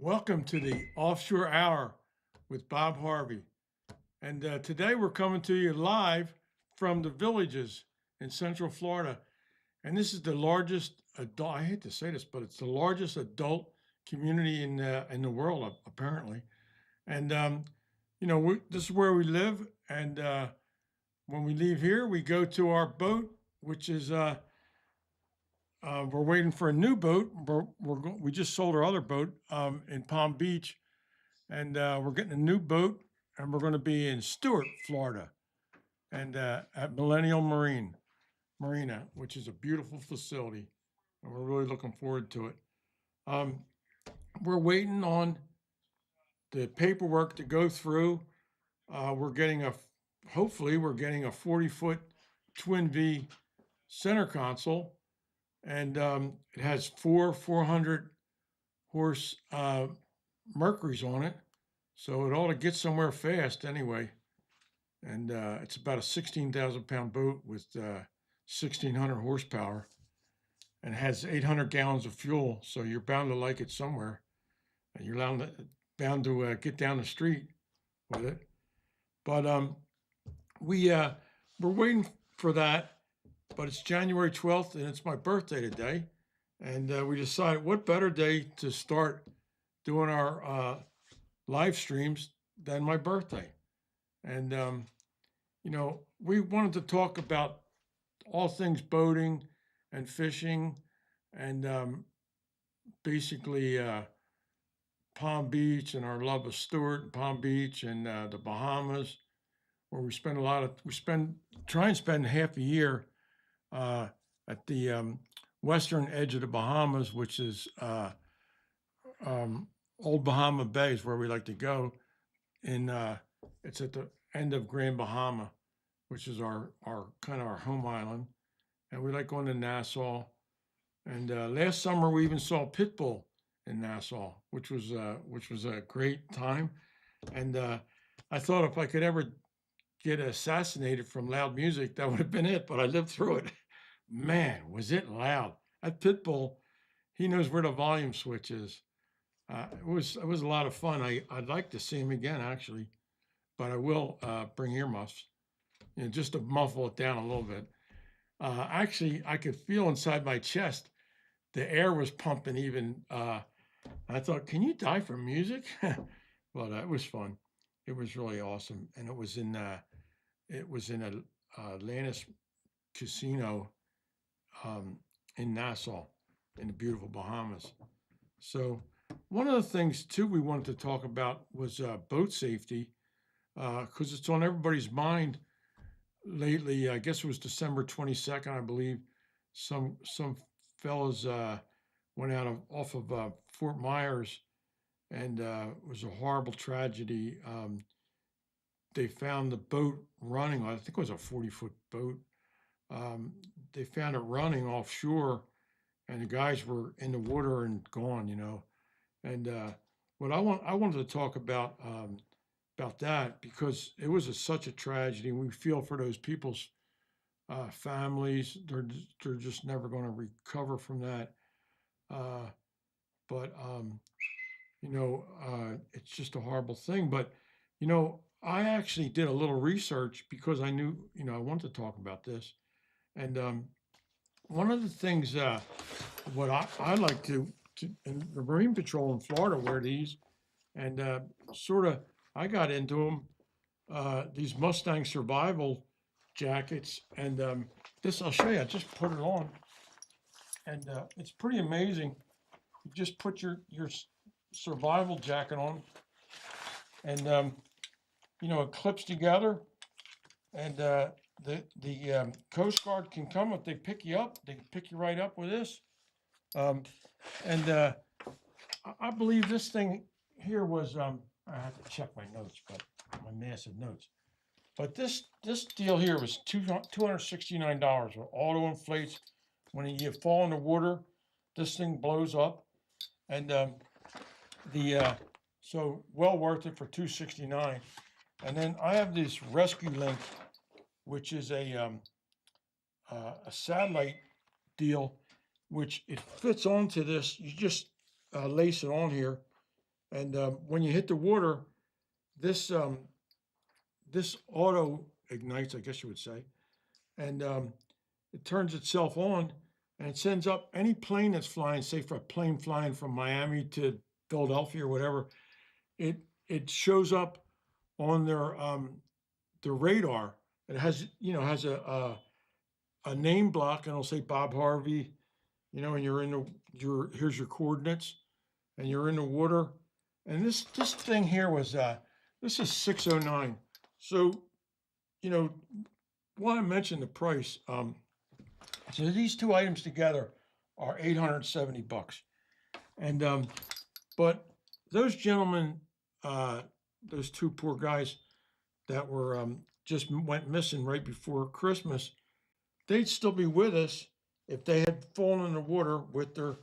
Welcome to the Offshore Hour with Bob Harvey. And today we're coming to you live from the villages in Central Florida. And this is the largest adult, I hate to say this, but it's the largest adult community in the world, apparently. And, this is where we live. And when we leave here, we go to our boat, which is we're waiting for a new boat. We just sold our other boat in Palm Beach, and we're getting a new boat, and we're going to be in Stewart, Florida, and at Millennial Marina, which is a beautiful facility, and we're really looking forward to it. Um, we're waiting on the paperwork to go through. We're getting hopefully, we're getting a 40-foot twin V center console, and it has 400 horse Mercuries on it, so it ought to get somewhere fast anyway. And it's about a 16,000 pound boat with 1,600 horsepower, and has 800 gallons of fuel. So you're bound to like it somewhere, and you're bound to get down the street with it. But we're waiting for that. But it's January 12th, and it's my birthday today. And we decided what better day to start doing our live streams than my birthday. And, we wanted to talk about all things boating and fishing and basically Palm Beach and our love of Stewart and Palm Beach and the Bahamas, where we try and spend half a year at the western edge of the Bahamas, which is Old Bahama Bay is where we like to go. It's at the end of Grand Bahama, which is our kind of our home island, and we like going to Nassau. And last summer we even saw Pitbull in Nassau, which was a great time. And I thought if I could ever get assassinated from loud music, that would have been it. But I lived through it. Man, was it loud! At Pitbull, he knows where the volume switch is. It was a lot of fun. I'd like to see him again, actually, but I will bring earmuffs, just to muffle it down a little bit. Actually, I could feel inside my chest the air was pumping. Even I thought, can you die from music? Well, that was fun. It was really awesome, and it was in Atlantis Casino in Nassau, in the beautiful Bahamas. So one of the things too we wanted to talk about was boat safety, because it's on everybody's mind lately. I guess it was December 22nd, I believe. Some fellas went off of Fort Myers, and it was a horrible tragedy. They found the boat running. I think it was a 40-foot boat. They found it running offshore, and the guys were in the water and gone. And what I wanted to talk about that, because it was such a tragedy. We feel for those people's families. They're just never going to recover from that. But it's just a horrible thing. But I actually did a little research because I knew I wanted to talk about this. And one of the things what I like to and the Marine Patrol in Florida wear these, and I got into them, these Mustang survival jackets, and this I'll show you. I just put it on, and it's pretty amazing. You just put your survival jacket on, and it clips together, and the Coast Guard can come if they pick you up. They can pick you right up with this. And I believe this thing here was, I have to check my notes, but my massive notes. But this deal here was $269. It auto inflates. When you fall in the water, this thing blows up. And so well worth it for $269. And then I have this Rescue Link, which is a satellite deal, which it fits onto this. You just lace it on here, And when you hit the water, this this auto ignites, I guess you would say, and it turns itself on, and it sends up any plane that's flying. Say for a plane flying from Miami to Philadelphia or whatever, it it shows up on their radar. It has has a name block, and it'll say Bob Harvey, and you're in your here's your coordinates, and you're in the water. And this thing here was this is 609. So you know why I mentioned the price. So these two items together are $870, and but those gentlemen, those two poor guys that were just went missing right before Christmas, they'd still be with us if they had fallen in the water with their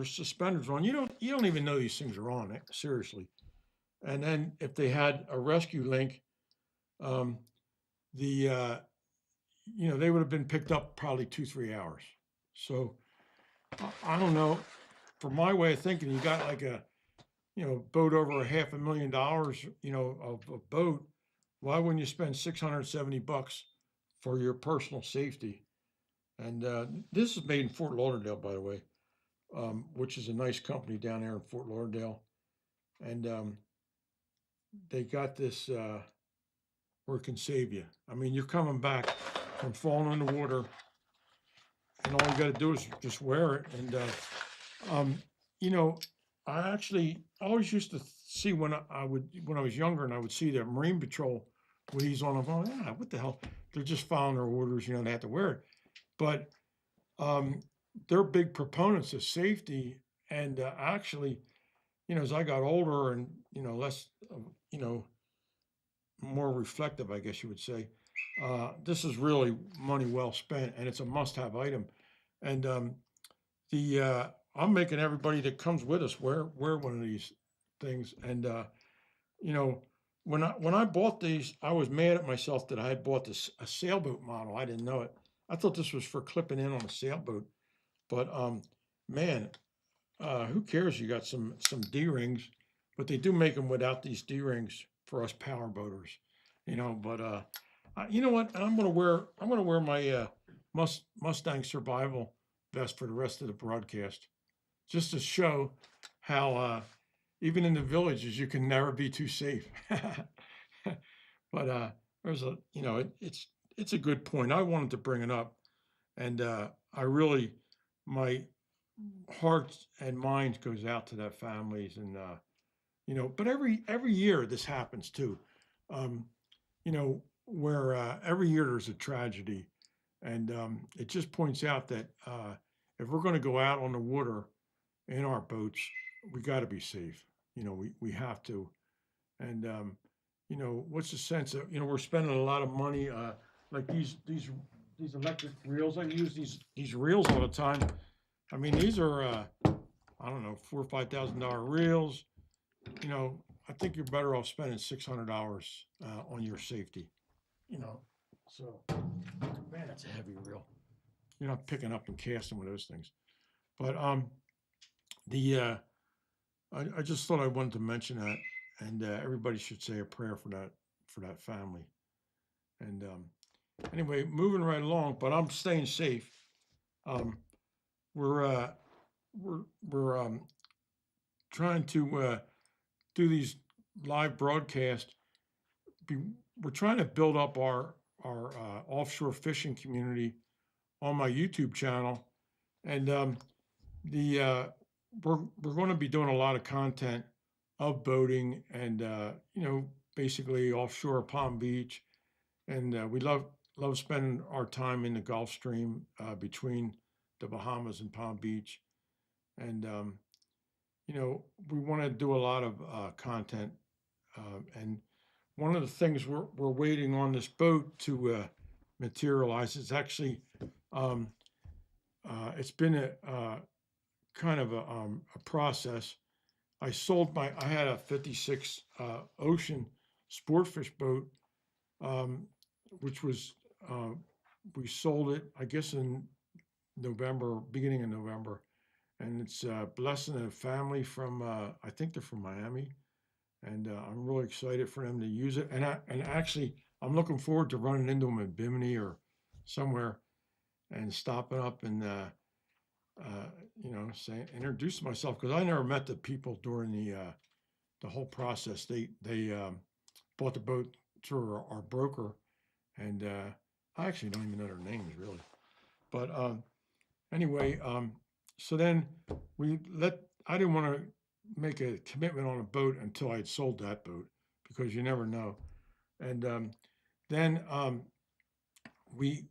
suspenders on. You don't even know these things are on it, seriously. And then if they had a rescue link, um, the they would have been picked up probably 2 3 hours. So I don't know. For my way of thinking, you got like a boat over a $500,000, of a boat. Why wouldn't you spend $670 for your personal safety? And this is made in Fort Lauderdale, by the way, which is a nice company down there in Fort Lauderdale. And they got this where it can save you. I mean, you're coming back from falling in the water, and all you got to do is just wear it. And um, you know, I always used to see when I was younger, and I would see the Marine Patrol with these on. I'm going, what the hell? They're just following their orders. They have to wear it. But um, they're big proponents of safety. And actually, as I got older and less, you know, more reflective, I guess you would say, this is really money well spent, and it's a must-have item. And the I'm making everybody that comes with us wear one of these things. And you know, when I bought these, I was mad at myself that I had bought this a sailboat model. I didn't know it. I thought this was for clipping in on a sailboat. But man, who cares? You got some D rings, but they do make them without these D rings for us power boaters. But you know what? I'm gonna wear my Mustang Survival vest for the rest of the broadcast, just to show how even in the villages you can never be too safe. But there's it's a good point. I wanted to bring it up, and I really my heart and mind goes out to their families, and but every year this happens too. Um, where every year there's a tragedy, and it just points out that if we're going to go out on the water in our boats, we got to be safe. We have to. And what's the sense of we're spending a lot of money, like these electric reels. I use these reels all the time. I mean, these are I don't know, $4 or $5,000 reels. I think you're better off spending $600 on your safety. So man, that's a heavy reel. You're not picking up and casting with those things. But the I just thought I wanted to mention that, and everybody should say a prayer for that family. And anyway, moving right along, but I'm staying safe. Um, we're we're trying to do these live broadcasts. Be, we're trying to build up our offshore fishing community on my YouTube channel, and the we're going to be doing a lot of content of boating and basically offshore Palm Beach, and we love spending our time in the Gulf Stream between the Bahamas and Palm Beach, and we want to do a lot of content, and one of the things we're waiting on this boat to materialize is actually um, it's been a kind of a process. I had a 56 Ocean Sportfish boat, um, which was we sold it I guess in November, beginning of November, and it's blessing a family from I think they're from Miami, and I'm really excited for them to use it. And actually, I'm looking forward to running into them in Bimini or somewhere and stopping up and uh, saying introduce myself because I never met the people during the whole process. They bought the boat through our broker, and I actually don't even know their names really. But anyway, so then we let. I didn't want to make a commitment on a boat until I had sold that boat because you never know. And then we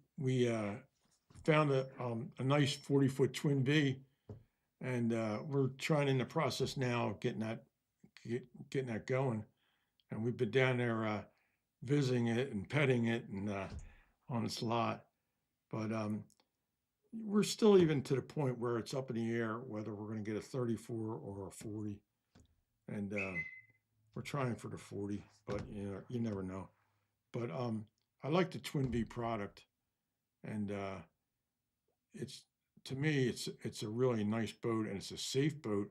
found a nice 40-foot twin V, and we're trying in the process now of getting that going. And we've been down there visiting it and petting it and on its lot. But we're still even to the point where it's up in the air whether we're going to get a 34 or a 40. And we're trying for the 40, but you never know. But I like the Twin V product, and it's to me it's a really nice boat and it's a safe boat.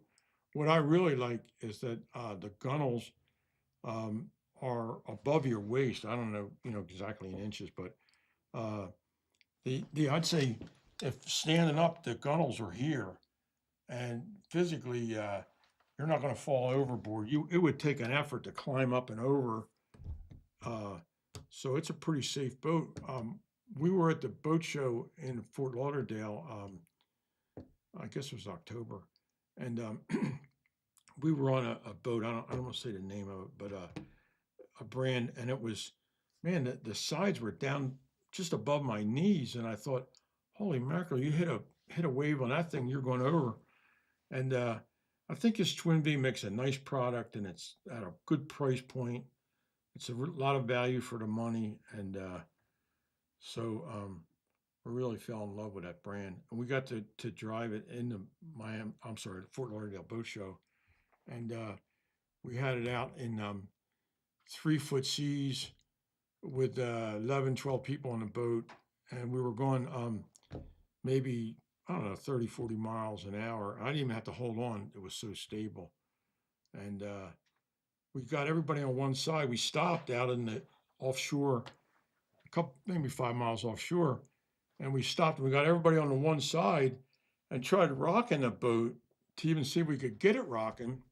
What I really like is that the gunnels um, are above your waist. I don't know, exactly in inches, but uh, the I'd say if standing up, the gunnels are here, and physically you're not going to fall overboard. It would take an effort to climb up and over. Uh, so it's a pretty safe boat. We were at the boat show in Fort Lauderdale. I guess it was October, and we were on a boat. I don't want to say the name of it, but a brand, and it was, man, the sides were down just above my knees, and I thought, holy mackerel, you hit a wave on that thing, you're going over. And I think this Twin V makes a nice product, and it's at a good price point. It's a lot of value for the money, and so we really fell in love with that brand. And we got to drive it in the Miami. I'm sorry, the Fort Lauderdale Boat Show, and we had it out in 3-foot seas with 11, 12 people on the boat, and we were going maybe I don't know 30, 40 miles an hour. I didn't even have to hold on; it was so stable. And we got everybody on one side. We stopped out in the offshore, a couple maybe 5 miles offshore, and we stopped. And we got everybody on the one side and tried rocking the boat to even see if we could get it rocking.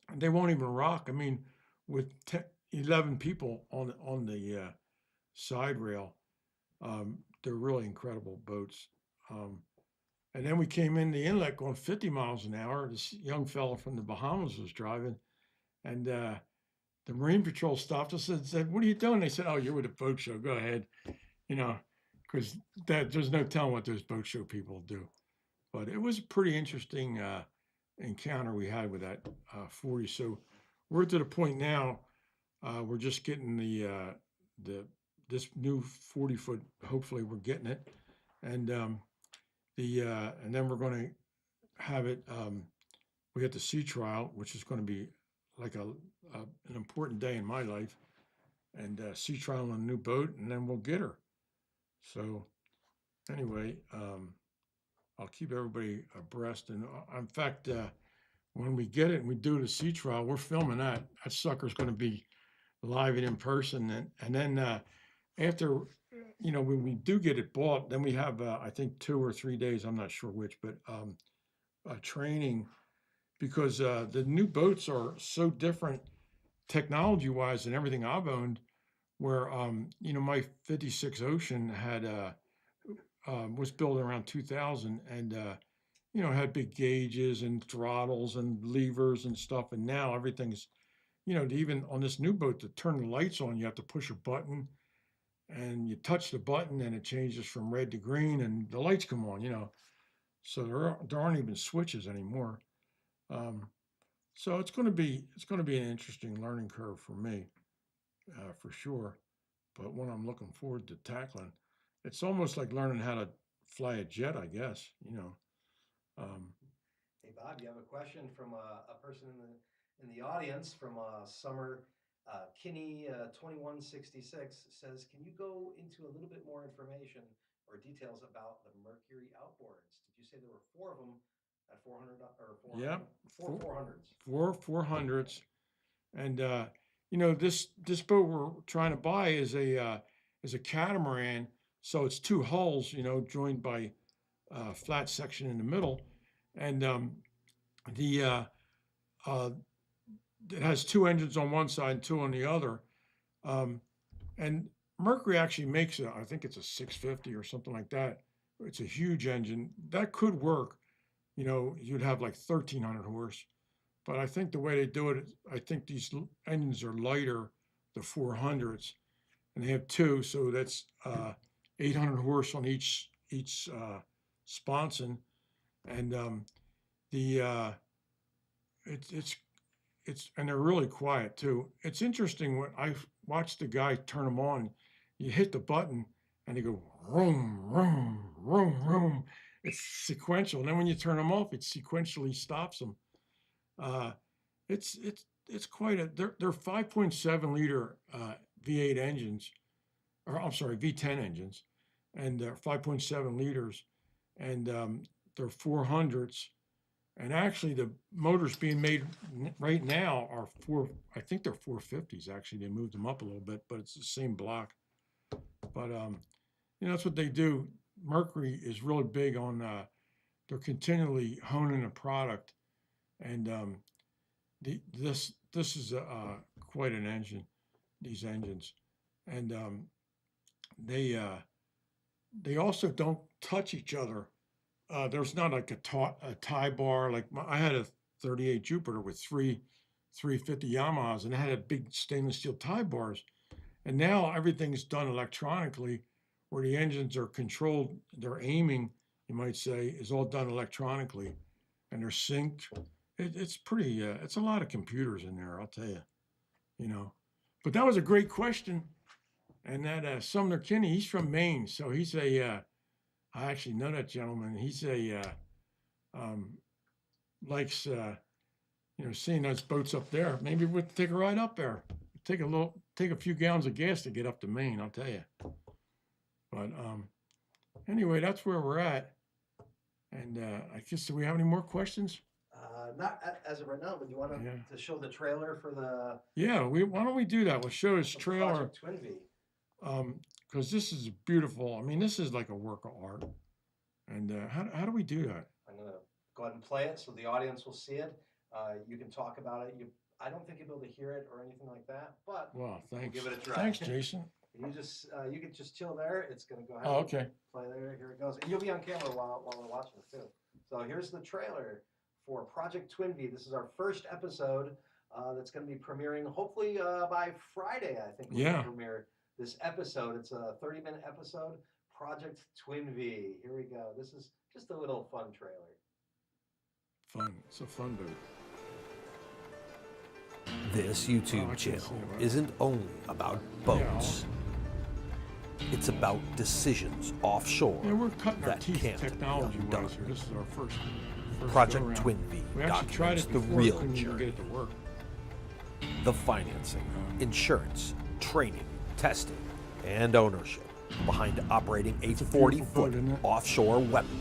And they won't even rock. I mean, with 10, 11 people on the side rail, they're really incredible boats. Um, and then we came in the inlet going 50 miles an hour. This young fellow from the Bahamas was driving, and the Marine Patrol stopped us and said, "What are you doing?" They said, "Oh, you're with a boat show. Go ahead." You know, because there's no telling what those boat show people do. But it was a pretty interesting encounter we had with that 40. So we're to the point now. We're just getting the this new 40-foot. Hopefully, we're getting it, and and then we're going to have it. We got the sea trial, which is going to be like an important day in my life, and sea trial on a new boat, and then we'll get her. So anyway, I'll keep everybody abreast. And in fact, when we get it and we do the sea trial, we're filming that. That sucker's going to be live and in person. And then after, when we do get it bought, then we have, I think, 2 or 3 days, I'm not sure which, but training because the new boats are so different technology wise than everything I've owned. Where, my 56 Ocean had was built around 2000 and had big gauges and throttles and levers and stuff. And now everything's, even on this new boat to turn the lights on, you have to push a button and you touch the button and it changes from red to green and the lights come on. So there aren't even switches anymore. Um, so it's going to be an interesting learning curve for me, for sure. But one I'm looking forward to tackling. It's almost like learning how to fly a jet, I guess. Um, Hey, Bob, you have a question from a person in the audience from Summer Kinney 2166 says, can you go into a little bit more information or details about the Mercury outboards? Did you say there were four of them? at 400 or 400? Yep. Four 400s. Four 400s. And, you know, this boat we're trying to buy is a catamaran. So it's two hulls, you know, joined by a flat section in the middle. And the uh, it has two engines on one side and two on the other. Um, and Mercury actually makes it, I think it's a 650 or something like that. It's a huge engine. That could work. You know, you'd have like 1,300 horse. But I think the way they do it, I think these engines are lighter, the 400s, and they have two, so that's 800 horse on each sponson, and the it's and they're really quiet too. It's interesting when I watched the guy turn them on. You hit the button and they go room, room, room, room. It's sequential, and then when you turn them off, it sequentially stops them. Uh, it's quite a. They're 5.7 liter V8 engines, or I'm sorry, V10 engines, and they're 5.7 liters, and they're 400s. And actually, the motors being made right now are I think they're 450s. Actually, they moved them up a little bit, but it's the same block. But you know, that's what they do. Mercury is really big on. They're continually honing a product, and this is quite an engine. These engines, and they also don't touch each other. There's not like a tie bar. Like I had a 38 Jupiter with three 350 Yamahas, and it had a big stainless steel tie bars. And now everything's done electronically, where the engines are controlled. Their aiming, you might say, is all done electronically, and they're synced. It's pretty. It's a lot of computers in there, I'll tell you. You know, but that was a great question. And that Sumner Kinney, he's from Maine, so he's a. I actually know that gentleman. He's a likes you know, seeing those boats up there. Maybe we'll take a ride up there. Take a few gallons of gas to get up to Maine, I'll tell you. But anyway, that's where we're at. And I guess, do we have any more questions? Not as of right now, but you want to show the trailer for the Yeah, why don't we do that? We'll show his trailer. Project Twin V. Because this is beautiful. I mean, this is like a work of art. And how do we do that? I'm gonna go ahead and play it so the audience will see it. You can talk about it. I don't think you'll be able to hear it or anything like that, but Wow, thanks. we'll give it a try. Thanks, Jason. You can just chill there. It's gonna go ahead. Oh, okay. Play there. Here it goes. And you'll be on camera while we're watching it too. So here's the trailer for Project Twin V. This is our first episode that's going to be premiering hopefully by Friday. I think we're going to premiere this episode. It's a 30-minute episode. Project Twin V. Here we go. This is just a little fun trailer. Fun. It's a fun boat. This YouTube channel isn't only about boats. It's about decisions offshore we're cutting our that teeth can't be technology-wise undone. here. This is our first Project go-around. Twin V We actually tried documents it the before, real couldn't even get journey. it to work. The financing, insurance, training, testing, and ownership behind operating a It's a beautiful boat, 40-foot isn't it? offshore weapon.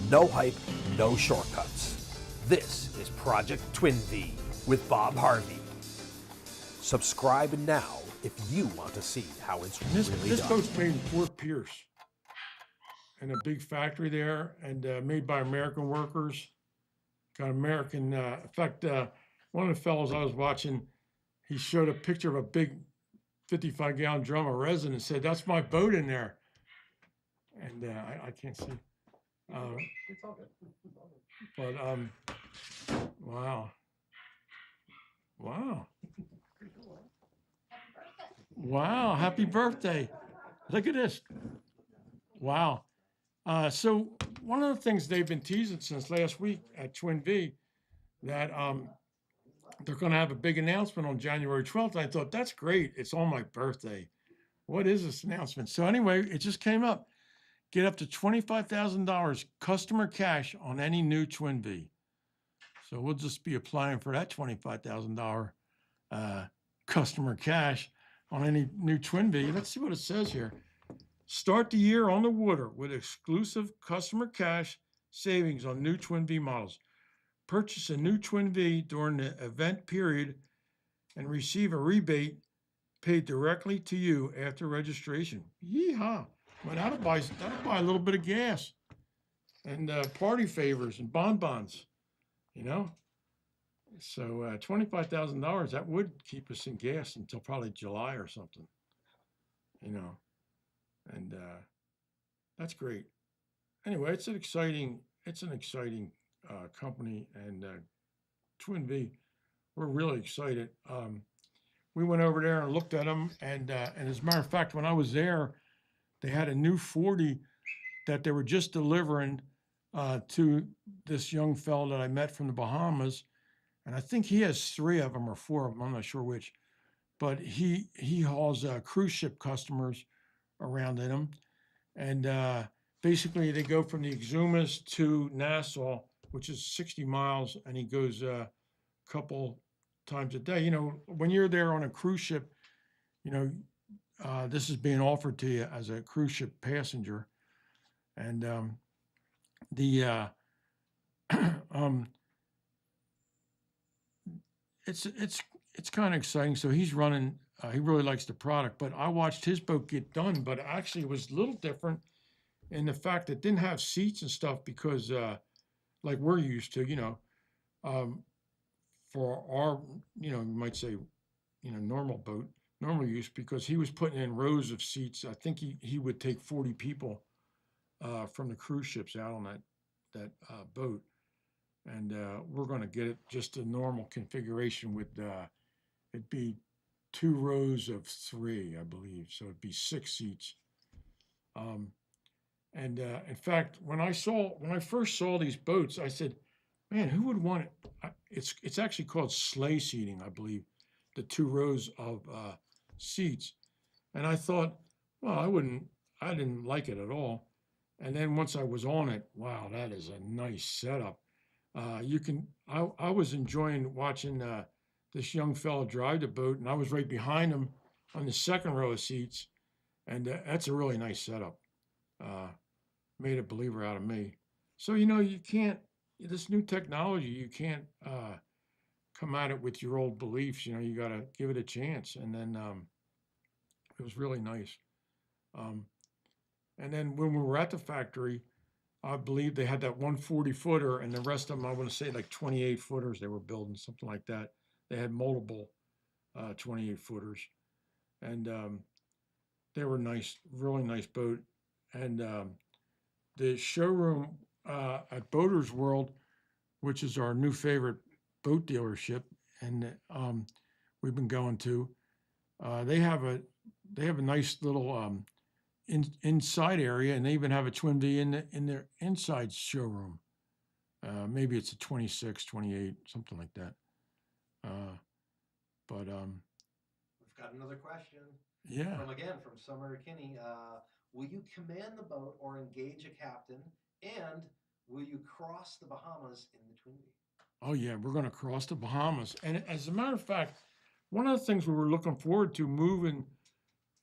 No hype, no shortcuts. This is Project Twin V with Bob Harvey. Subscribe now if you want to see how it's This really done. boat's made in Fort Pierce, in a big factory there, and made by American workers. Got American. In fact, one of the fellows I was watching, he showed a picture of a big 55-gallon drum of resin and said, "That's my boat in there." And I can't see. It's all good. It's all good. But wow, wow. Wow, happy birthday. Look at this. Wow. So one of the things they've been teasing since last week at Twin V, that they're going to have a big announcement on January 12th. I thought, that's great. It's on my birthday. What is this announcement? So anyway, it just came up. Get up to $25,000 customer cash on any new Twin V. So we'll just be applying for that $25,000 customer cash on any new Twin V. Let's see what it says here. Start the year on the water with exclusive customer cash savings on new Twin V models. Purchase a new Twin V during the event period and receive a rebate paid directly to you after registration. Yeehaw! Well, that'll buy a little bit of gas and party favors and bonbons, you know. So $25,000, that would keep us in gas until probably July or something, you know. And that's great. Anyway, it's an exciting company, and Twin V, we're really excited. We went over there and looked at them, and as a matter of fact, when I was there, they had a new 40 that they were just delivering to this young fellow that I met from the Bahamas, and I think he has 3 of them or 4 of them. I'm not sure which, but he hauls cruise ship customers around in them, and basically they go from the Exumas to Nassau, which is 60 miles, and he goes a couple times a day. You know, when you're there on a cruise ship, you know, this is being offered to you as a cruise ship passenger, and it's kind of exciting. So he's running. He really likes the product, but I watched his boat get done. But actually, it was a little different in the fact that it didn't have seats and stuff because, like we're used to, you know, for our, you know, you might say, you know, normal boat, normal use, because he was putting in rows of seats. I think he would take 40 people from the cruise ships out on that boat, and we're going to get it just a normal configuration with it'd be 2 rows of 3, I believe, so it'd be 6 seats. And in fact, when I first saw these boats, I said, "Man, who would want it?" It's actually called sleigh seating, I believe, the 2 rows of seats. And I thought, well, I didn't like it at all. And then once I was on it, wow, that is a nice setup. I was enjoying watching this young fellow drive the boat, and I was right behind him on the 2nd row of seats, and that's a really nice setup. Made a believer out of me. So, you know, you can't, this new technology, you can't come at it with your old beliefs. You know, you got to give it a chance. And then it was really nice. And then when we were at the factory, I believe they had that 140 footer, and the rest of them, I want to say like 28 footers they were building, something like that. They had multiple 28 footers, and they were nice, really nice boat. And the showroom at Boaters World, which is our new favorite boat dealership, and we've been going to, they have a nice little inside area, and they even have a Twin V in their inside showroom. Maybe it's a 26, 28, something like that. But We've got another question. yeah. From Summer Kinney. Will you command the boat or engage a captain? And will you cross the Bahamas in the Twin V? Oh yeah, we're going to cross the Bahamas. And as a matter of fact, one of the things we were looking forward to moving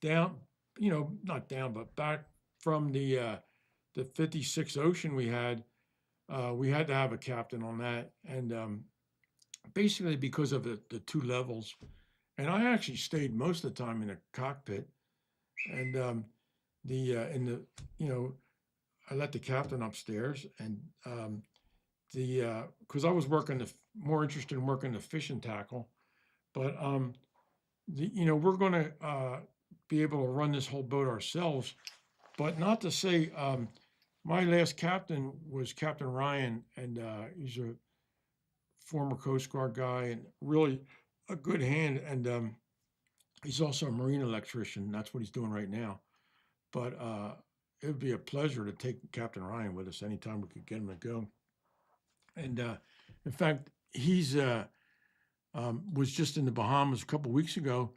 down, you know, not down, but back from the 56 Ocean we had to have a captain on that. And basically because of the 2 levels. And I actually stayed most of the time in the cockpit. And you know, I let the captain upstairs, and because I was more interested in working the fishing tackle, but you know, we're going to be able to run this whole boat ourselves. But not to say, my last captain was Captain Ryan, and he's a former Coast Guard guy and really a good hand, and he's also a marine electrician. That's what he's doing right now. But it would be a pleasure to take Captain Ryan with us anytime we could get him to go. And in fact, he's was just in the Bahamas a couple weeks ago,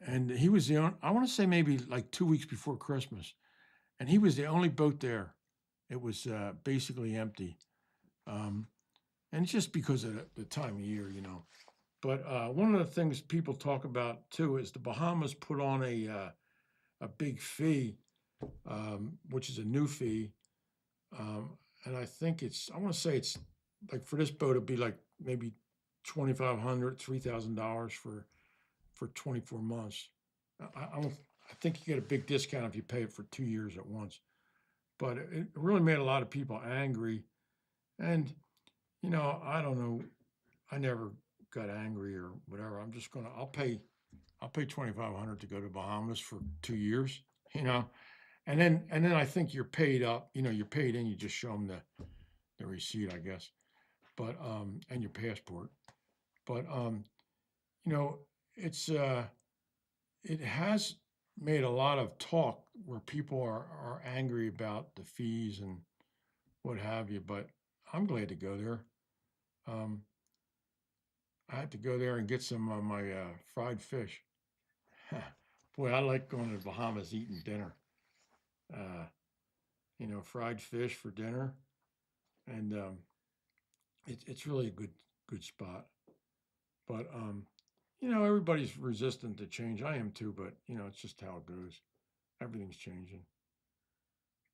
and he was I want to say maybe like 2 weeks before Christmas, and he was the only boat there. It was basically empty, and it's just because of the time of year, you know. But one of the things people talk about too is the Bahamas put on a big fee, which is a new fee, and I think I want to say it's like for this boat, it'd be like maybe $2,500, $3,000 for 24 months. I think you get a big discount if you pay it for 2 years at once. But it really made a lot of people angry. And, I don't know. I never got angry or whatever. I'll pay 2,500 to go to Bahamas for 2 years, and then I think you're paid up, you're paid in, you just show them the receipt, I guess. But, and your passport. But, it's, it has made a lot of talk where people are angry about the fees and what have you, but I'm glad to go there. Um, I had to go there and get some of my fried fish. Boy, I like going to the Bahamas eating dinner. Uh, fried fish for dinner, and it's really a good spot. But everybody's resistant to change. I am too, but it's just how it goes. Everything's changing.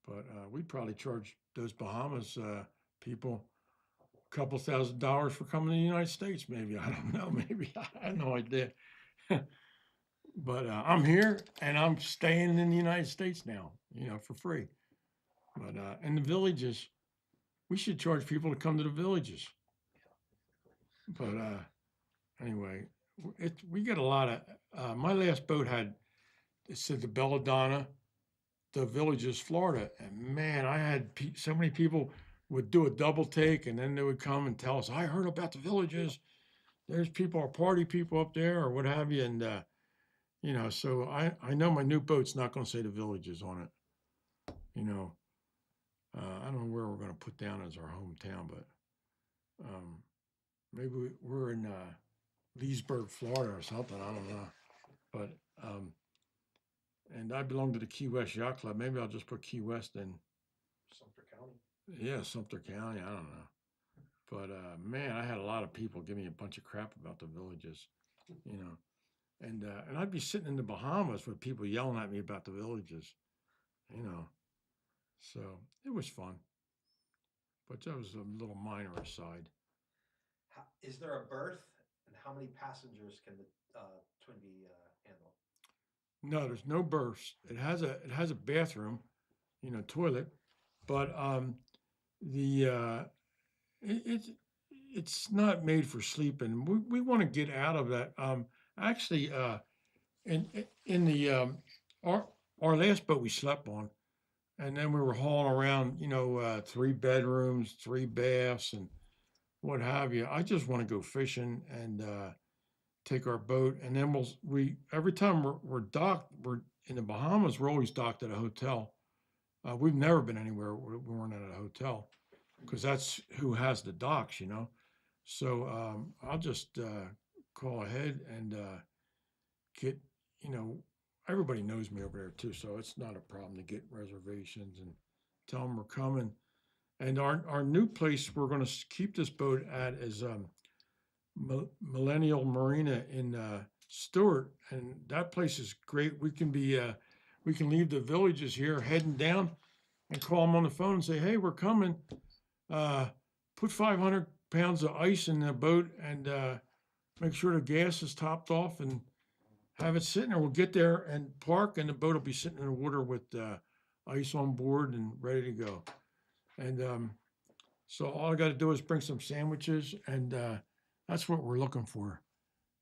But we'd probably charge those Bahamas people a couple $1,000 for coming to the United States. Maybe, I don't know. Maybe, I have no idea. But I'm here and I'm staying in the United States now, for free. But and the villages, we should charge people to come to the villages. But anyway, we get a lot of. My last boat it said the Belladonna, the Villages, Florida, and man, I had so many people would do a double take, and then they would come and tell us, "I heard about the Villages. There's people, or party people up there, or what have you," and so I know my new boat's not going to say the Villages on it. I don't know where we're going to put down as our hometown, but maybe we're in Leesburg, Florida, or something. I don't know, but and I belong to the Key West Yacht Club. Maybe I'll just put Key West in. Sumter County. Yeah, Sumter County. I don't know, but man, I had a lot of people give me a bunch of crap about the Villages, and I'd be sitting in the Bahamas with people yelling at me about the Villages, So it was fun, but that was a little minor aside. Is there a berth, and how many passengers can the Twin Vee handle? No, there's no berths. It has a bathroom, toilet, but the it's not made for sleeping. We want to get out of that. Actually, in the our last boat we slept on, and then we were hauling around, 3 bedrooms, 3 baths, and what have you. I just want to go fishing and take our boat, and then we every time we're docked, we're in the Bahamas. We're always docked at a hotel. We've never been anywhere we weren't at a hotel, because that's who has the docks, So I'll just call ahead and get, everybody knows me over there too, so it's not a problem to get reservations and tell them we're coming. And our new place we're going to keep this boat at is Millennial Marina in Stewart, and that place is great. We can leave the Villages here heading down and call them on the phone and say, "Hey, we're coming. Put 500 pounds of ice in the boat and make sure the gas is topped off and have it sitting there. We'll get there and park, and the boat will be sitting in the water with ice on board and ready to go." And so all I got to do is bring some sandwiches, and that's what we're looking for.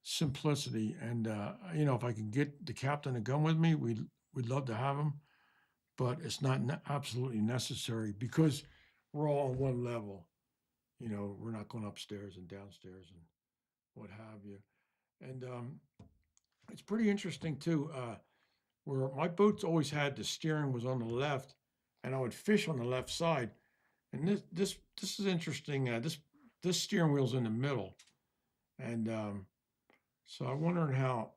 Simplicity. And, if I can get the captain to come with me, we'd love to have him, but it's not absolutely necessary because we're all on one level. We're not going upstairs and downstairs and what have you. And it's pretty interesting too, where my boats always had the steering was on the left, and I would fish on the left side. And this is interesting. This steering wheel's in the middle, and so I'm wondering how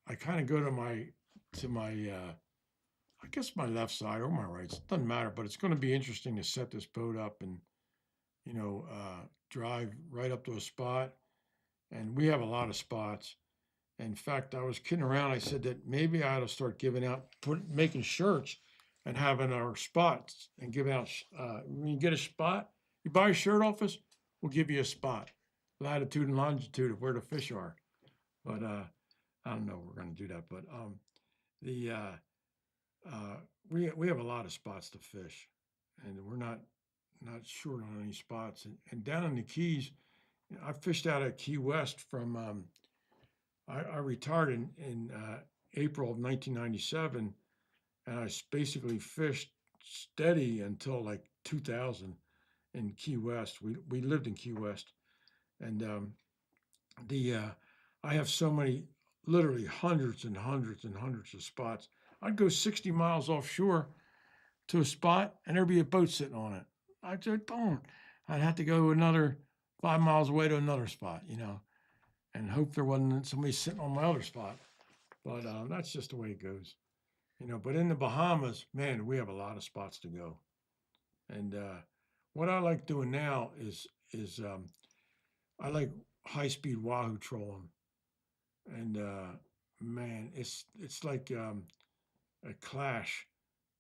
I kind of go to my I guess my left side or my right. It doesn't matter, but it's going to be interesting to set this boat up and drive right up to a spot. And we have a lot of spots. In fact, I was kidding around. I said that maybe I ought to start giving out, making shirts and having our spots and giving out, when you get a spot, you buy a shirt off us, we'll give you a spot, latitude and longitude of where the fish are. But I don't know if we're going to do that. But the we have a lot of spots to fish, and we're not short on any spots. And down in the Keys, I fished out at Key West from I retired in April of 1997, and I basically fished steady until like 2000 in Key West. We lived in Key West, and the I have so many, literally hundreds and hundreds and hundreds of spots. I'd go 60 miles offshore to a spot, and there'd be a boat sitting on it. I'd say, boom. I'd have to go another 5 miles away to another spot, and hope there wasn't somebody sitting on my other spot. But that's just the way it goes, But in the Bahamas, man, we have a lot of spots to go. And what I like doing now is I like high-speed wahoo trolling, and man, it's like a clash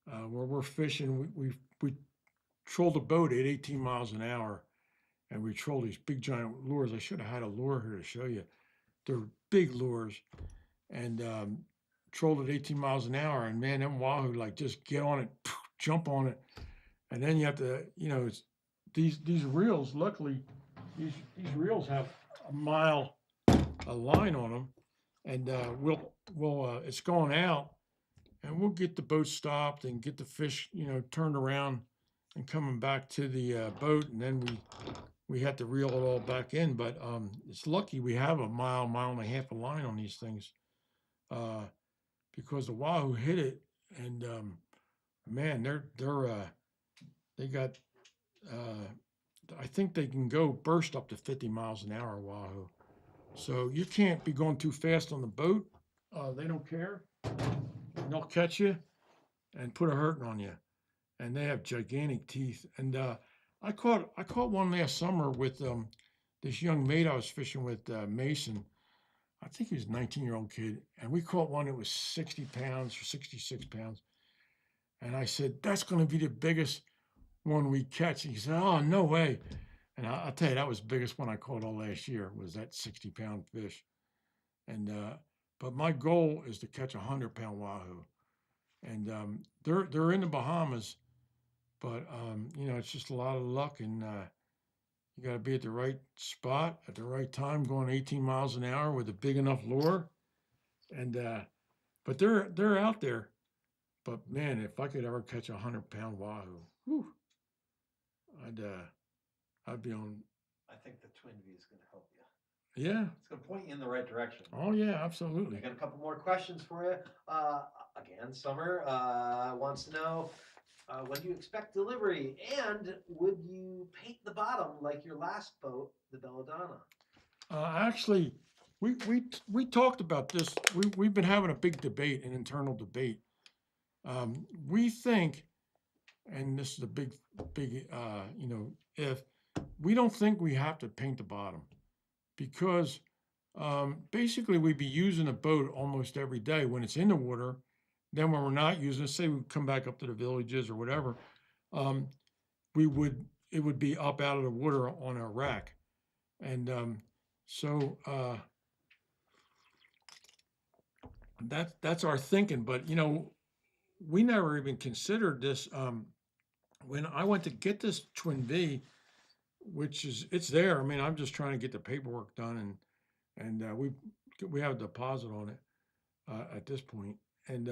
where we're fishing. We troll the boat at 18 miles an hour, and we troll these big giant lures. I should have had a lure here to show you. They're big lures, and trolled at 18 miles an hour. And man, them wahoo like just get on it, jump on it, and then you have to, it's these reels. Luckily, these reels have a mile a line on them, and we'll it's going out, and we'll get the boat stopped and get the fish, turned around and coming back to the boat, and then we had to reel it all back in. But it's lucky we have a mile and a half of line on these things, because the wahoo hit it, and man, they got I think they can go burst up to 50 miles an hour wahoo. So you can't be going too fast on the boat. They don't care. And they'll catch you and put a hurting on you. And they have gigantic teeth. And I caught one last summer with this young mate I was fishing with, Mason. I think he was a 19-year-old kid. And we caught one that was 60 pounds or 66 pounds. And I said, that's going to be the biggest one we catch. And he said, oh, no way. And I'll tell you, that was the biggest one I caught all last year, was that 60-pound fish. And but my goal is to catch a 100-pound wahoo. And they're in the Bahamas, but it's just a lot of luck, and you got to be at the right spot at the right time, going 18 miles an hour with a big enough lure. And but they're out there. But man, if I could ever catch a 100-pound wahoo, whew, I'd be on. I think the Twin V is going to help you. Yeah. It's going to point you in the right direction. Oh yeah, absolutely. I got a couple more questions for you. Again, Summer wants to know, when do you expect delivery, and would you paint the bottom like your last boat, the Belladonna? Actually, we talked about this. We've been having a big debate, an internal debate. We think, and this is a big, if we don't think we have to paint the bottom, because basically we'd be using a boat almost every day when it's in the water. Then when we're not using it, say we come back up to the villages or whatever, it would be up out of the water on our rack. And so that's our thinking. But we never even considered this. When I went to get this Twin V, it's there. I mean, I'm just trying to get the paperwork done, and we have a deposit on it at this point. And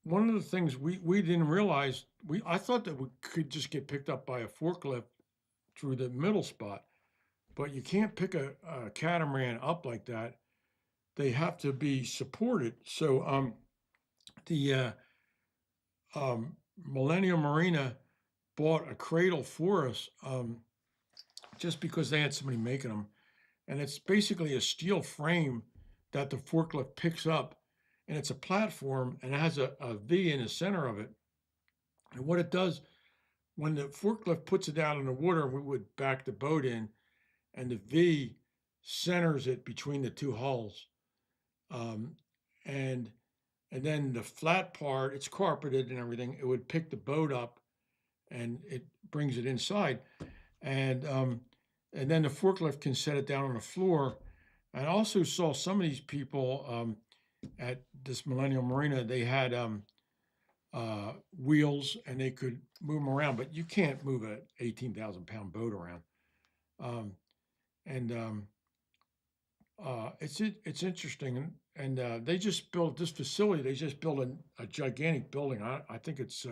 one of the things we didn't realize, I thought that we could just get picked up by a forklift through the middle spot, but you can't pick a catamaran up like that. They have to be supported. So the Millennium Marina bought a cradle for us, just because they had somebody making them. And it's basically a steel frame that the forklift picks up, and it's a platform, and it has a V in the center of it. And what it does, when the forklift puts it out in the water, we would back the boat in, and the V centers it between the two hulls. and then the flat part, it's carpeted and everything. It would pick the boat up and it brings it inside, and then the forklift can set it down on the floor. I also saw some of these people at this Millennium Marina. They had wheels and they could move them around, but you can't move a 18,000 pound boat around. Um, and it's interesting, and they just built this facility. They just built a gigantic building. I think it's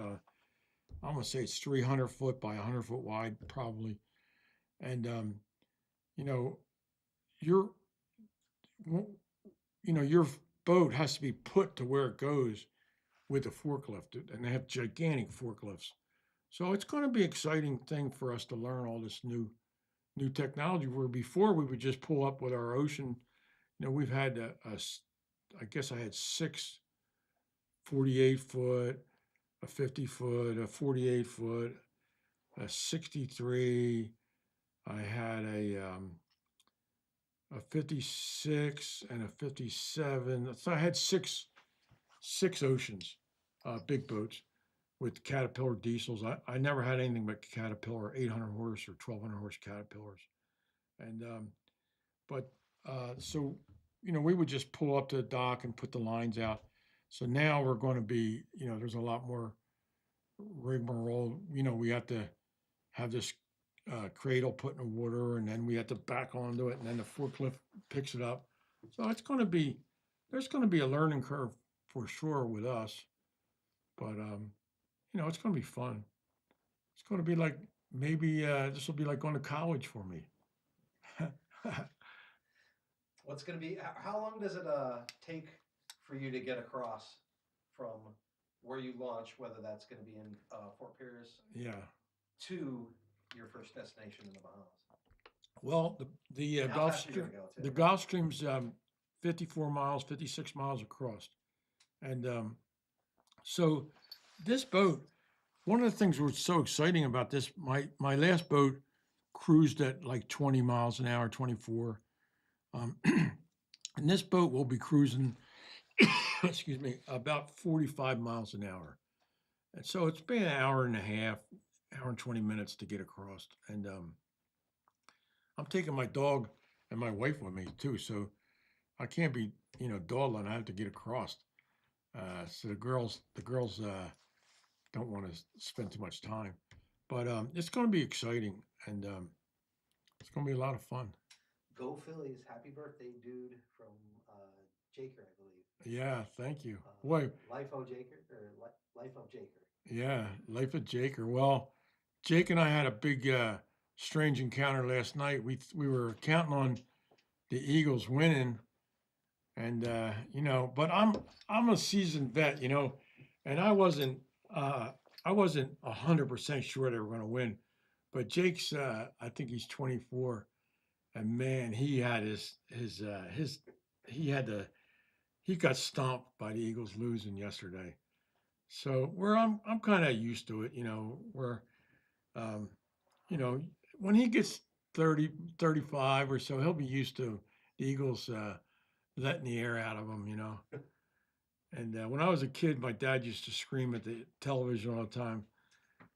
I'm gonna say it's 300 foot by 100 foot wide, probably. And you know, your w- your boat has to be put to where it goes with the forklift, and they have gigantic forklifts. So it's going to be an exciting thing for us to learn all this new technology. Where before we would just pull up with our ocean. We've had I guess I had 6 48 foot, a 50 foot, a 48 foot, a 63. I had a 56 and a 57. So I had six oceans, big boats with Caterpillar diesels. I never had anything but Caterpillar 800 horse or 1200 horse Caterpillars. And but so we would just pull up to the dock and put the lines out. So now we're going to be, there's a lot more rigmarole. We have to have this cradle put in the water, and then we have to back onto it, and then the forklift picks it up. So there's going to be a learning curve for sure with us, but it's going to be fun. It's going to be like maybe this will be like going to college for me. What's going to be? How long does it take for you to get across from where you launch, whether that's going to be in Fort Pierce, Yeah. to your first destination in the Bahamas? Well, the And how Gulf fast are you Stream, going to go, too? the Gulf Stream's 54 miles, 56 miles across, and so this boat. One of the things that's so exciting about this, my last boat cruised at like 20 miles an hour, 24. And this boat will be cruising, excuse me, about 45 miles an hour. And so it's been an hour and a half, hour and 20 minutes to get across. And I'm taking my dog and my wife with me too. So I can't be, dawdling. I have to get across. So the girls don't want to spend too much time. But it's going to be exciting, and it's going to be a lot of fun. Go Phillies! Happy birthday, dude, from Jaker, I believe. Yeah, thank you. Boy, Life of Jaker or Life of Jaker. yeah, life of Jaker. Well, Jake and I had a big, strange encounter last night. We were counting on the Eagles winning, and but I'm a seasoned vet, and I wasn't 100% sure they were going to win, but Jake's I think he's 24, and man, he had his he had to he got stomped by the Eagles losing yesterday. So where I'm kind of used to it, where um, you know when he gets 30, 35 or so, he'll be used to the Eagles letting the air out of him, And when I was a kid, my dad used to scream at the television all the time.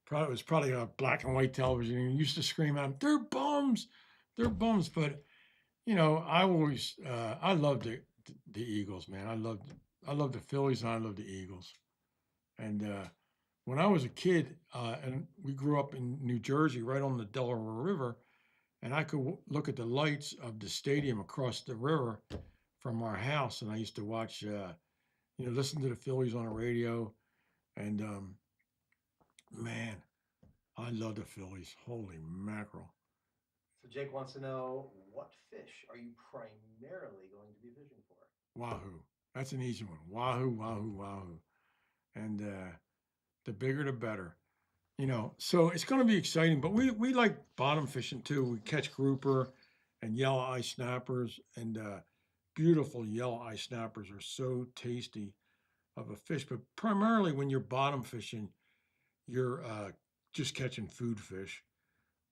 Probably it was probably a black and white television. And he used to scream at them, "They're bums, they're bums." But I always I loved the Eagles, man. I loved the Phillies and I loved the Eagles. And when I was a kid, and we grew up in New Jersey, right on the Delaware River, and I could look at the lights of the stadium across the river from our house, and I used to watch, listen to the Phillies on the radio, and man, I love the Phillies. Holy mackerel! So Jake wants to know, what fish are you primarily going to be fishing for? Wahoo! That's an easy one. Wahoo! Wahoo! Wahoo! And the bigger the better. So it's going to be exciting. But we like bottom fishing too. We catch grouper and yellow eye snappers, and beautiful yellow eye snappers are so tasty of a fish. But primarily when you're bottom fishing, you're just catching food fish,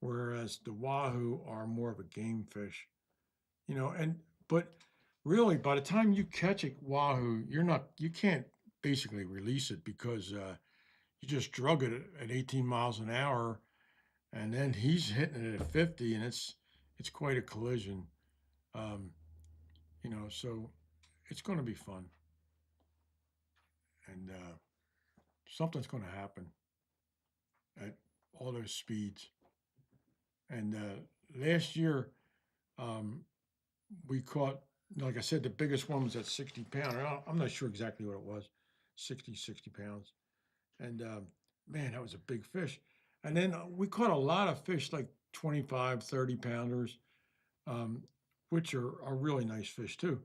whereas the wahoo are more of a game fish. And but Really, by the time you catch it, wahoo, you can't basically release it because you just drug it at 18 miles an hour, and then he's hitting it at 50, and it's quite a collision. Um, so it's going to be fun, and something's going to happen at all those speeds. And last year, um, we caught, like I said, the biggest one was at 60 pounder. I'm not sure exactly what it was, 60 pounds. And man, that was a big fish. And then we caught a lot of fish, like 25, 30 pounders, um, which are really nice fish too,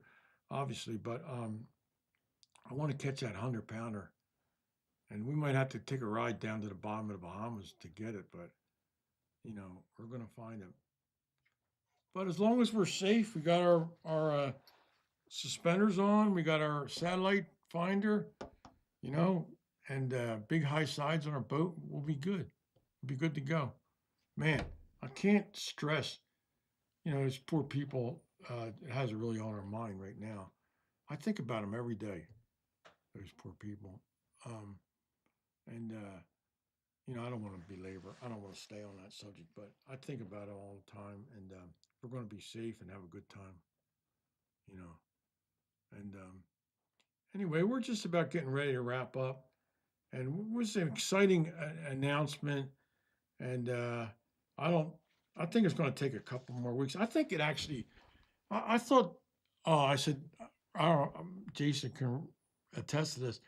obviously. But I want to catch that 100 pounder. And we might have to take a ride down to the bottom of the Bahamas to get it, but we're going to find him. But as long as we're safe, we got our suspenders on, we got our satellite finder, and big high sides on our boat, we'll be good. We'll be good to go. Man, I can't stress, these poor people, it has it really on our mind right now. I think about them every day, those poor people. And I don't want to belabor, I don't want to stay on that subject, but I think about it all the time. And we're going to be safe and have a good time, you know. And anyway, we're just about getting ready to wrap up. And it was an exciting announcement. And I think it's going to take a couple more weeks. I think it actually, I thought, I said, Jason can attest to this.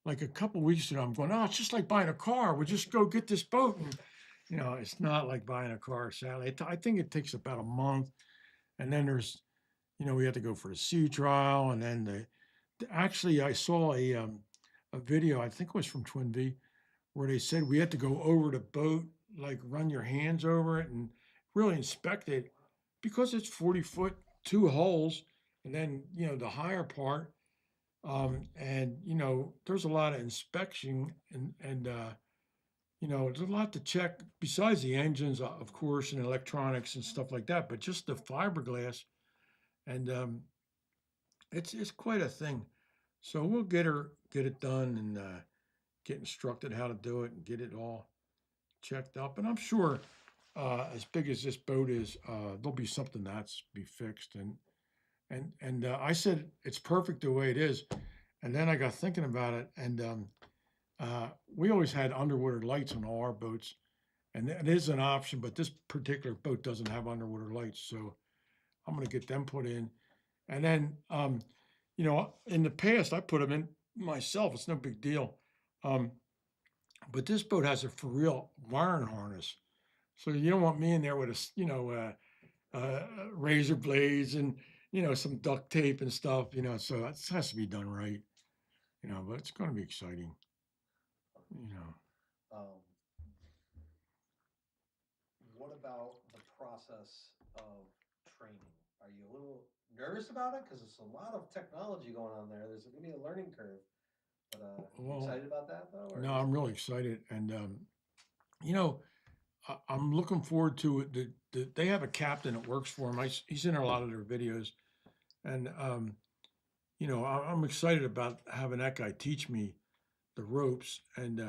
Like a couple weeks ago, I'm going, it's just like buying a car. We'll just go get this boat. And, it's not like buying a car, Sally. I think it takes about a month. And then there's, we have to go for the sea trial. And then actually, I saw a video, I think it was from Twin V, where they said we had to go over the boat, like run your hands over it and really inspect it because it's 40 foot, 2 holes. And then, the higher part, and there's a lot of inspection and there's a lot to check besides the engines, of course, and electronics and stuff like that, but just the fiberglass. And it's quite a thing. So we'll get it done and get instructed how to do it and get it all checked up. And I'm sure as big as this boat is, there'll be something that's be fixed. And I said it's perfect the way it is. And then I got thinking about it, and we always had underwater lights on all our boats, and it is an option. But this particular boat doesn't have underwater lights, so I'm going to get them put in. And then, in the past I put them in myself. It's no big deal. But this boat has a for real wiring harness, so you don't want me in there with razor blades and some duct tape and stuff, so it has to be done right, but it's going to be exciting, What about the process of training? Are you a little nervous about it? Because it's a lot of technology going on there. There's going to be a learning curve. But you Well, excited about that though? Or no, I'm really excited. And, I'm looking forward to it. They have a captain that works for them. He's in a lot of their videos. And, I'm excited about having that guy teach me the ropes. And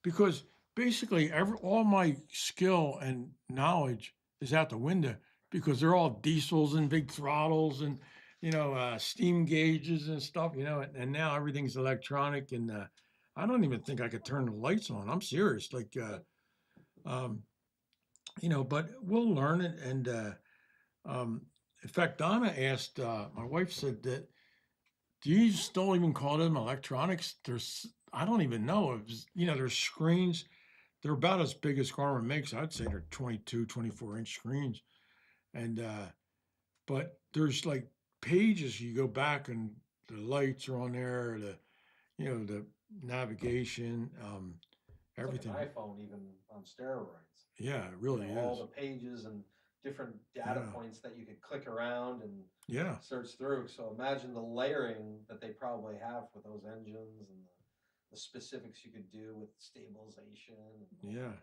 because basically all my skill and knowledge is out the window because they're all diesels and big throttles and, steam gauges and stuff, and now everything's electronic. And I don't even think I could turn the lights on. I'm serious. Like, but we'll learn it. And in fact, Donna asked, my wife said that, do you still even call them electronics? I don't even know. It was, there's screens. They're about as big as Garmin makes. I'd say they're 22, 24-inch screens. And, but there's like pages you go back and the lights are on there, the navigation, everything. It's like an iPhone even on steroids. Yeah, it really is. All the pages and different data points that you could click around and search through. So imagine the layering that they probably have for those engines and the specifics you could do with stabilization. And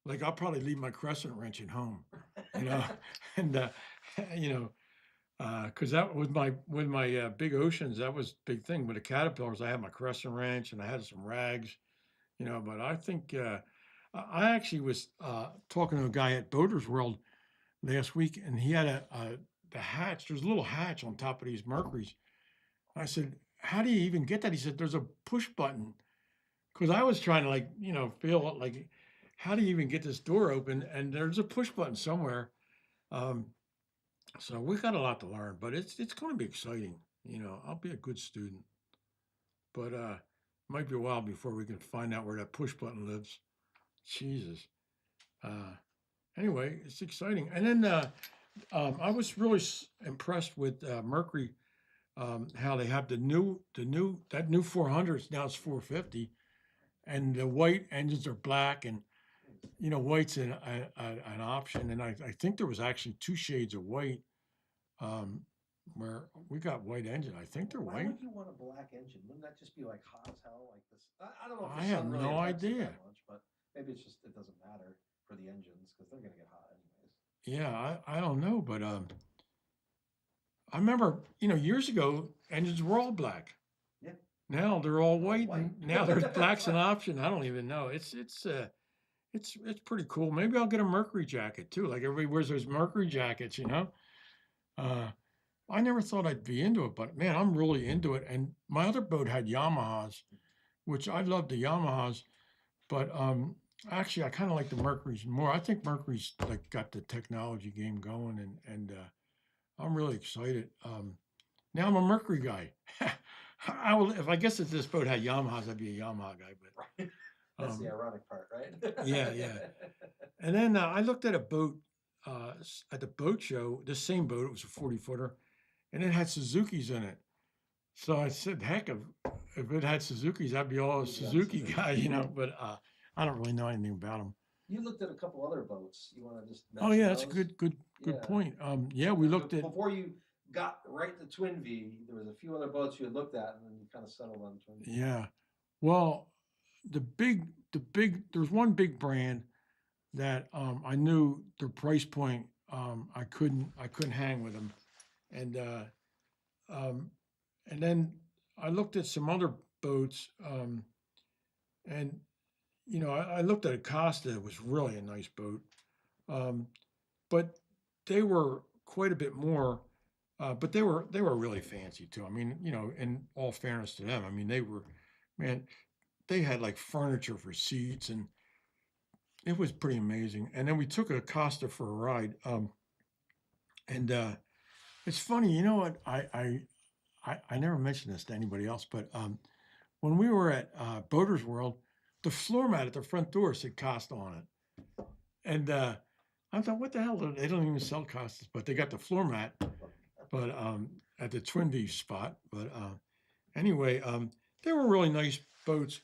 like I'll probably leave my crescent wrench at home, and Because that with my big oceans, that was big thing. With the caterpillars, I had my crescent wrench and I had some rags, you know. But I think I actually was talking to a guy at Boaters World last week, and he had the hatch. There's a little hatch on top of these Mercuries. I said, "How do you even get that?" He said, "There's a push button." Because I was trying to like, you know, feel it like, how do you even get this door open? And there's a push button somewhere. Um, so we got a lot to learn, but it's going to be exciting. You know, I'll be a good student, but might be a while before we can find out where that push button lives. Jesus. Uh, anyway, it's exciting. And then I was really impressed with Mercury, how they have that new 400s now it's 450, and the white engines are black, and you know white's an option, and I think there was actually two shades of white, um, where we got white engine. I think they're Why white. would you want a black engine? Wouldn't that just be like hot as hell? Like this? I don't know if I the have sun really no affects it idea. that much, but maybe it's just it doesn't matter for the engines because they're gonna get hot anyways. Yeah, I don't know, but I remember, you know, years ago engines were all black. Yeah. Now they're all white, white. and now there's black's an option. I don't even know. It's pretty cool. Maybe I'll get a Mercury jacket too. Like everybody wears those Mercury jackets, you know. Uh, I never thought I'd be into it, but man, I'm really into it. And my other boat had Yamahas, which I love the Yamahas, but actually I kind of like the Mercury's more. I think Mercury's like got the technology game going, and I'm really excited. Now I'm a Mercury guy. I will if I guess if this boat had Yamahas, I'd be a Yamaha guy. But That's the ironic part, right? yeah, yeah. And then I looked at a boat at the boat show. The same boat. It was a 40-footer, and it had Suzuki's in it. So I said, "Heck, if it had Suzuki's, I'd be all a You'd be on Suzuki Suzuki. guy," you know. But I don't really know anything about them. You looked at a couple other boats. You want to just Oh mention yeah, that's a those? good Yeah. point. Yeah, we looked at. Before you got right to Twin V. There was a few other boats you had looked at, and then you kind of settled on Twin V. Yeah, well, there's one big brand that I knew their price point. I couldn't hang with them, and um, and then I looked at some other boats, and you know I looked at Acosta. It was really a nice boat, um, but they were quite a bit more. But they were really fancy too. I mean, you know, in all fairness to them, I mean they were, man, they had like furniture for seats, and it was pretty amazing. And then we took a Costa for a ride. And it's funny, you know what? I never mentioned this to anybody else, but when we were at Boaters World, the floor mat at the front door said Costa on it. And I thought, what the hell? They don't even sell Costas, but they got the floor mat, but at the Twin V spot. But anyway, they were really nice boats.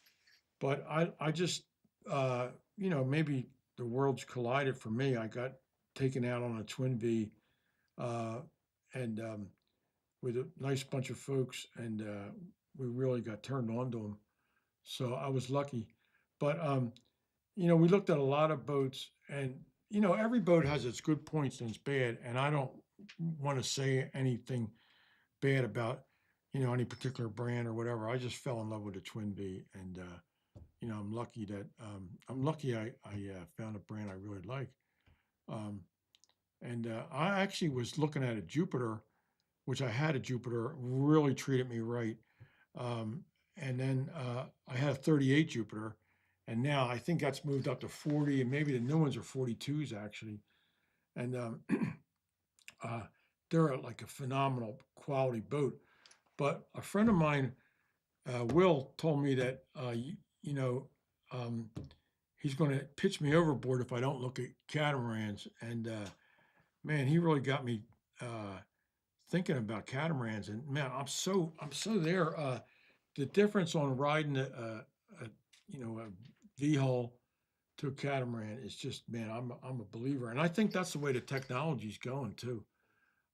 But I just, you know, maybe the worlds collided for me. I got taken out on a Twin V, uh, and with a nice bunch of folks, and we really got turned on to them. So I was lucky. But you know, we looked at a lot of boats, and you know, every boat has its good points and its bad. And I don't want to say anything bad about, you know, any particular brand or whatever. I just fell in love with the Twin V, and you know, I'm lucky I found a brand I really like. Um, and I actually was looking at a Jupiter, which I had a Jupiter, really treated me right. Um, and then I had a 38 Jupiter, and now I think that's moved up to 40, and maybe the new ones are 42s actually. And uh, they're like a phenomenal quality boat. But a friend of mine, Will, told me that you know, um, he's going to pitch me overboard if I don't look at catamarans. And man, he really got me thinking about catamarans. And man, I'm so there. The difference on riding a you know a V hull to a catamaran is just, man, I'm a believer, and I think that's the way the technology's going too.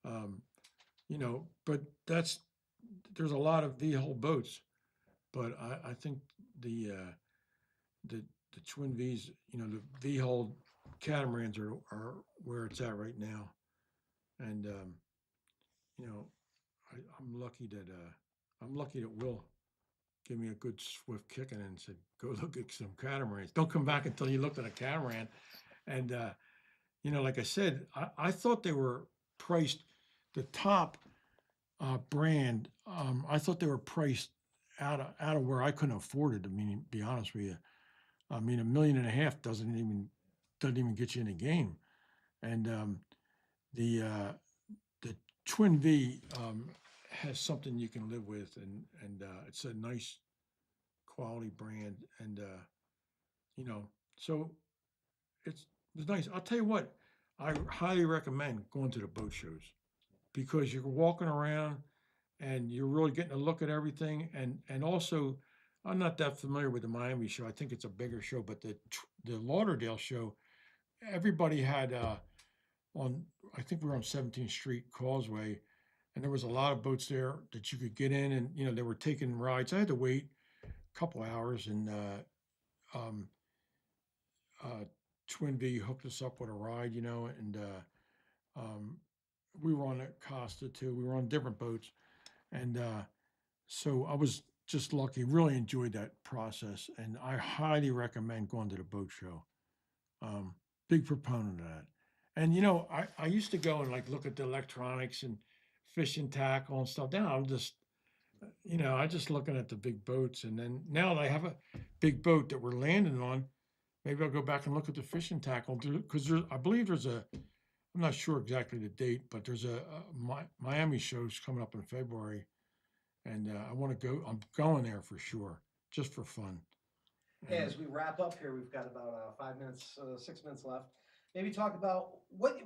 Um, you know, but there's a lot of V hull boats, but I think the the the twin V's, you know, the V hull catamarans are where it's at right now, and you know, I'm lucky that Will gave me a good swift kicking and said, "Go look at some catamarans. Don't come back until you looked at a catamaran." And like I said, I thought they were priced the top brand. I thought they were priced out of where I couldn't afford it. I mean, to be honest with you, I mean, $1.5 million doesn't even get you in the game. And the the Twin V has something you can live with, and it's a nice quality brand, and so it's it's nice. I'll tell you what, I highly recommend going to the boat shows because you're walking around and you're really getting a look at everything, and also I'm not that familiar with the Miami show. I think it's a bigger show, but the Lauderdale show, everybody had on I think we were on 17th Street Causeway, and there was a lot of boats there that you could get in, and they were taking rides. I had to wait a couple hours, and um, uh, Twin V hooked us up with a ride, and we were on a Costa too. We were on different boats, and so I was just lucky. Really enjoyed that process, and I highly recommend going to the boat show. Big proponent of that. And I used to go and like look at the electronics and fishing tackle and stuff. Now I'm just, I just looking at the big boats. And then now that I have a big boat that we're landing on, maybe I'll go back and look at the fishing tackle because I believe I'm not sure exactly the date, but there's a Miami show's coming up in February, and I want to go. I'm going there for sure, just for fun. Hey, as we wrap up here, we've got about 5 minutes, 6 minutes left. Maybe talk about what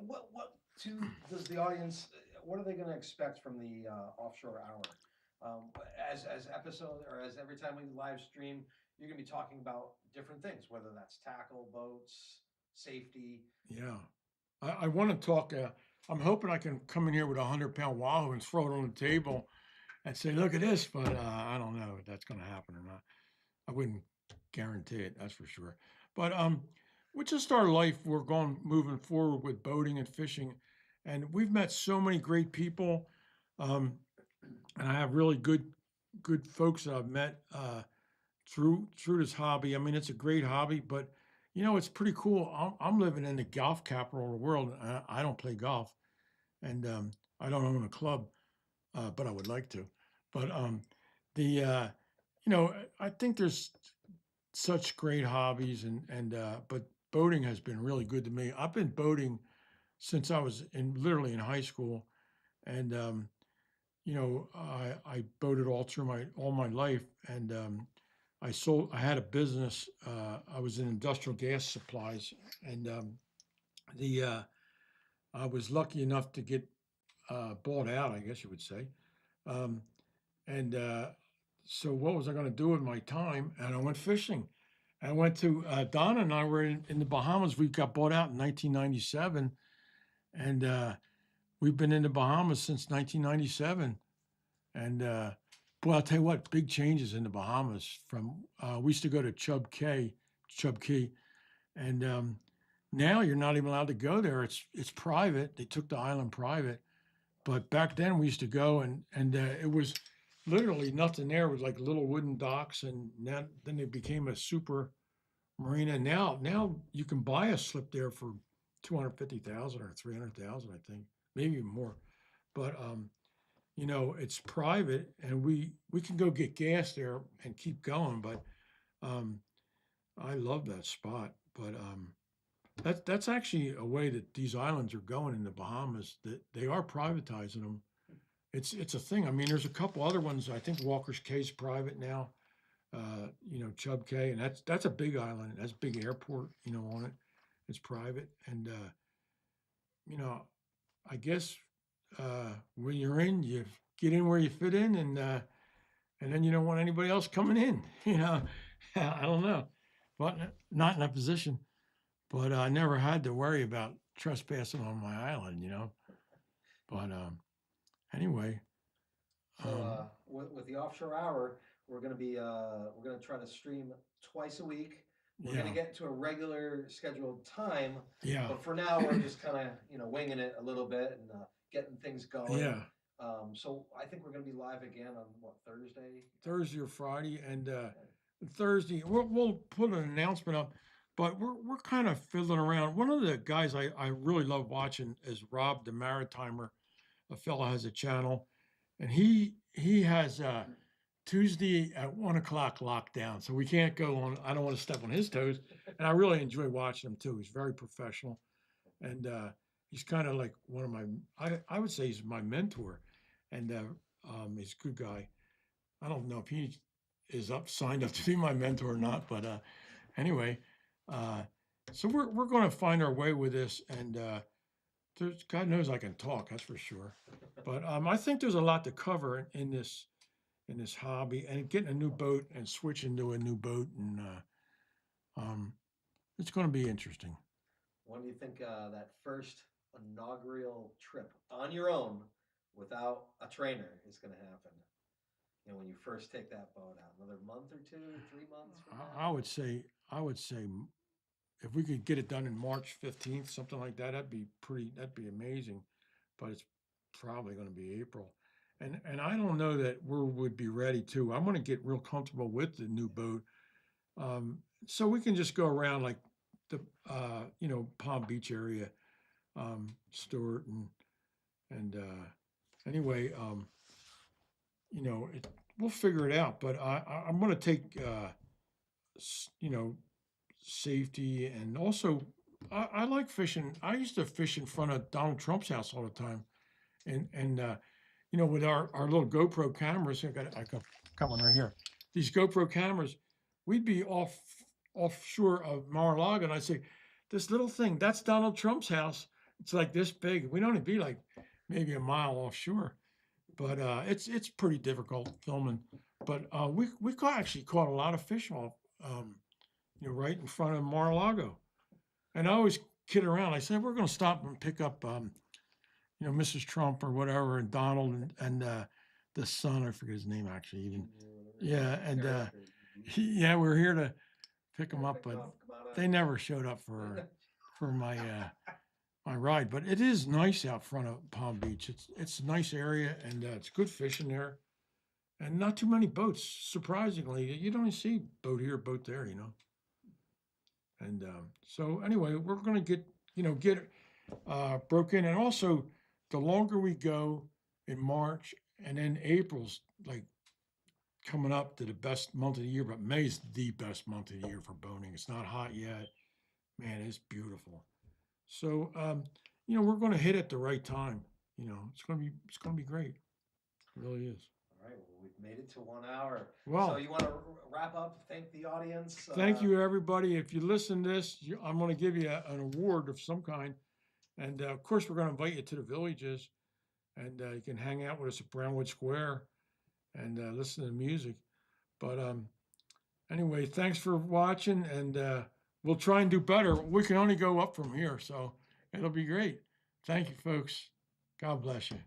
does the audience, what are they going to expect from the Offshore Hour? As episode or as every time we live stream, you're going to be talking about different things, whether that's tackle, boats, safety. Yeah, I want to talk. I'm hoping I can come in here with a 100-pound wahoo and throw it on the table and say, "Look at this," but I don't know if that's going to happen or not. I wouldn't guarantee it, that's for sure. But with just our life, we're moving forward with boating and fishing, and we've met so many great people, and I have really good folks that I've met through this hobby. I mean, it's a great hobby, but it's pretty cool. I'm living in the golf capital of the world. I don't play golf, and I don't own a club, but I would like to. But the I think there's such great hobbies, and but boating has been really good to me. I've been boating since I was literally in high school, and I boated all my life, and I had a business. I was in industrial gas supplies, and the I was lucky enough to get bought out, I guess you would say. Um, and so what was I going to do with my time? And I went fishing. I went to Donna and I were in the Bahamas. We got bought out in 1997, and we've been in the Bahamas since 1997. And boy, I'll tell you what, big changes in the Bahamas. From we used to go to Chub Key, and now you're not even allowed to go there. It's private. They took the island private, but back then we used to go, and it was literally nothing there. It was like little wooden docks, and then it became a super marina. Now you can buy a slip there for 250,000 or 300,000, I think, maybe even more. But it's private, and we can go get gas there and keep going. But I love that spot. But that's actually a way that these islands are going in the Bahamas. That they are privatizing them. It's a thing. I mean, there's a couple other ones. I think Walker's Cay's private now. Chub Cay, and that's a big island. That's a big airport. On it. It's private, and I guess when you're in, you get in where you fit in, and then you don't want anybody else coming in. I don't know, but not in that position. But I never had to worry about trespassing on my island. But anyway. So with the Offshore Hour, we're going to try to stream twice a week. We're going to get to a regular scheduled time. Yeah. But for now, we're just kind of winging it a little bit and getting things going. Yeah. So I think we're gonna be live again on what, Thursday? Thursday or Friday, and Thursday we'll put an announcement up. But we're kind of fiddling around. One of the guys I really love watching is Rob the Maritimer. A fellow has a channel, and he has Tuesday at 1 o'clock lockdown, so we can't go on. I don't want to step on his toes, and I really enjoy watching him too. He's very professional, and he's kind of like one of my. I would say he's my mentor, and he's a good guy. I don't know if he is signed up to be my mentor or not, but anyway, uh, so we're going to find our way with this, and there's God knows I can talk, that's for sure. But I think there's a lot to cover in this hobby, and getting a new boat and switching to a new boat, and it's going to be interesting. When do you think that first inaugural trip on your own without a trainer is gonna happen? You know, when you first take that boat out, another month or two, 3 months from now? I would say if we could get it done in March 15th, something like that, that'd be amazing. But it's probably going to be April. And I don't know that we would be ready to. I'm going to get real comfortable with the new boat. So we can just go around like the Palm Beach area, Stewart and anyway, we'll figure it out. But I'm going to take safety, and also I like fishing. I used to fish in front of Donald Trump's house all the time, and with our little GoPro cameras. I got one right here. These GoPro cameras, we'd be offshore of Mar-a-Lago, and I'd say, this little thing, that's Donald Trump's house. It's like this big. We'd only be like maybe a mile offshore, but it's pretty difficult filming. But we actually caught a lot of fish off. Right in front of Mar-a-Lago. And I always kid around. I said, we're going to stop and pick up, Mrs. Trump or whatever, and Donald and the son, I forget his name actually even. Yeah. And yeah, we're here to pick them up, but they never showed up for my my ride. But it is nice out front of Palm Beach. It's a nice area, and it's good fishing there. And not too many boats, surprisingly. You don't see boat here, boat there, And so anyway, we're going to get broken. And also, the longer we go in March, and then April's like coming up to the best month of the year, but May's the best month of the year for boating. It's not hot yet. Man, it's beautiful. So, we're going to hit at the right time. It's going to be great. It really is. All right, well, we've made it to 1 hour. Well, so you want to wrap up, thank the audience? Thank you, everybody. If you listen to this, I'm going to give you an award of some kind. And of course, we're going to invite you to the villages, and you can hang out with us at Brownwood Square and listen to the music. But anyway, thanks for watching, and we'll try and do better. We can only go up from here, so it'll be great. Thank you, folks. God bless you.